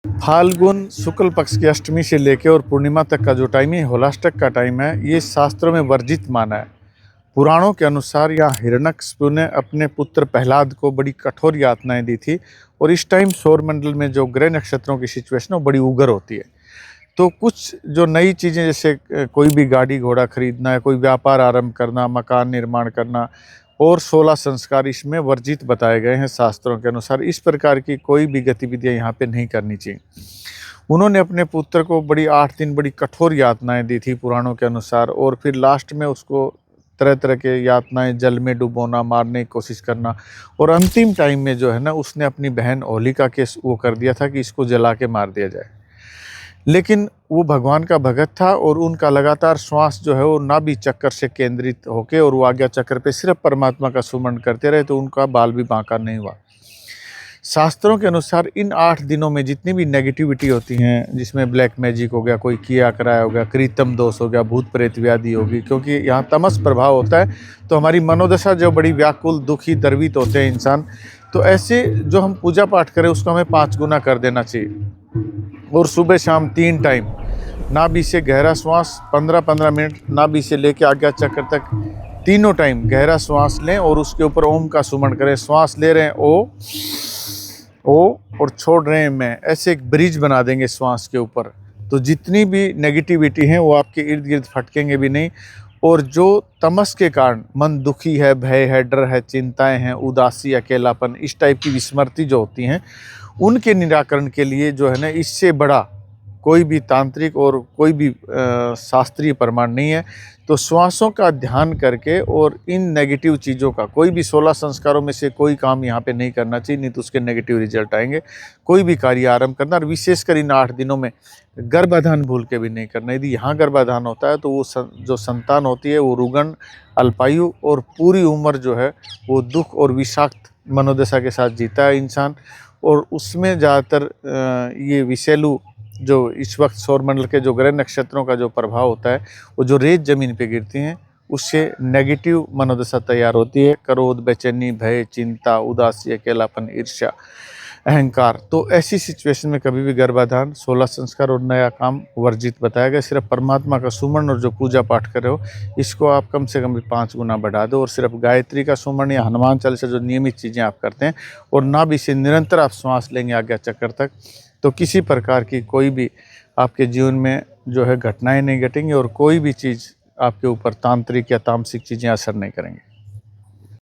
फाल्गुन शुक्ल पक्ष की अष्टमी से लेकर और पूर्णिमा तक का जो टाइम है, होलाष्टक का टाइम है, ये शास्त्रों में वर्जित माना है। पुराणों के अनुसार यहाँ हिरण्यकशिपु ने अपने पुत्र प्रहलाद को बड़ी कठोर यातनाएं दी थी और इस टाइम सौरमंडल में जो ग्रह नक्षत्रों की सिचुएशन है वो बड़ी उग्र होती है। तो कुछ जो नई चीज़ें, जैसे कोई भी गाड़ी घोड़ा खरीदना है, कोई व्यापार आरंभ करना, मकान निर्माण करना और 16 संस्कार इसमें वर्जित बताए गए हैं शास्त्रों के अनुसार। इस प्रकार की कोई भी गतिविधियां यहाँ पे नहीं करनी चाहिए। उन्होंने अपने पुत्र को बड़ी 8 दिन बड़ी कठोर यातनाएं दी थी पुराणों के अनुसार, और फिर लास्ट में उसको तरह तरह के यातनाएं, जल में डुबोना, मारने की कोशिश करना, और अंतिम टाइम में जो है ना, उसने अपनी बहन होलिका के वो कर दिया था कि इसको जला के मार दिया जाए। लेकिन वो भगवान का भगत था और उनका लगातार श्वास जो है वो नाभि चक्र से केंद्रित होके और वो आज्ञा चक्र पे सिर्फ परमात्मा का सुमरण करते रहे, तो उनका बाल भी बांका नहीं हुआ। शास्त्रों के अनुसार इन 8 दिनों में जितनी भी नेगेटिविटी होती हैं, जिसमें ब्लैक मैजिक हो गया, कोई किया कराया हो गया, कृतम दोष हो गया, भूत प्रेत व्याधि होगी, क्योंकि यहाँ तमस प्रभाव होता है तो हमारी मनोदशा जो बड़ी व्याकुल, दुखी, द्रवित होते हैं इंसान, तो ऐसे जो हम पूजा पाठ करें उसको हमें 5 गुना कर देना चाहिए। और सुबह शाम 3 टाइम नाभि से गहरा श्वास 15-15 मिनट, नाभि से लेकर आज्ञा चक्र तक तीनों टाइम गहरा श्वास लें और उसके ऊपर ओम का सुमरण करें। श्वास ले रहे हैं ओ और छोड़ रहे हैं मैं, ऐसे एक ब्रिज बना देंगे श्वास के ऊपर, तो जितनी भी नेगेटिविटी हैं वो आपके इर्द गिर्द फटकेंगे भी नहीं। और जो तमस के कारण मन दुखी है, भय है, डर है, चिंताएं हैं, उदासी, अकेलापन, इस टाइप की विस्मृति जो होती हैं, उनके निराकरण के लिए जो है ना, इससे बड़ा कोई भी तांत्रिक और कोई भी शास्त्रीय प्रमाण नहीं है। तो श्वासों का ध्यान करके और इन नेगेटिव चीज़ों का, कोई भी 16 संस्कारों में से कोई काम यहाँ पे नहीं करना चाहिए, नहीं तो उसके नेगेटिव रिजल्ट आएंगे। कोई भी कार्य आरंभ करना, और विशेषकर इन 8 दिनों में गर्भाधान भूल के भी नहीं करना। यदि यहाँ गर्भाधान होता है तो वो जो संतान होती है वो रुग्ण, अल्पायु और पूरी उम्र जो है वो दुख और विषाक्त मनोदशा के साथ जीता है इंसान। और उसमें ज़्यादातर ये विषैलु जो इस वक्त सौरमंडल के जो ग्रह नक्षत्रों का जो प्रभाव होता है, वो जो रेत जमीन पे गिरती हैं उससे नेगेटिव मनोदशा तैयार होती है। क्रोध, बेचैनी, भय, चिंता, उदासी, अकेलापन, ईर्ष्या, अहंकार। तो ऐसी सिचुएशन में कभी भी गर्भाधान, 16 संस्कार और नया काम वर्जित बताया गया। सिर्फ परमात्मा का सुमरण और जो पूजा पाठ कर रहे हो, इसको आप कम से कम भी 5 गुना बढ़ा दो, और सिर्फ गायत्री का सुमरण या हनुमान चालीसा जो नियमित चीज़ें आप करते हैं, और नाभि से निरंतर आप श्वास लेंगे आज्ञा चक्र तक, तो किसी प्रकार की कोई भी आपके जीवन में जो है घटनाएं नहीं घटेंगी, और कोई भी चीज़ आपके ऊपर तांत्रिक या तामसिक चीज़ें असर नहीं करेंगी।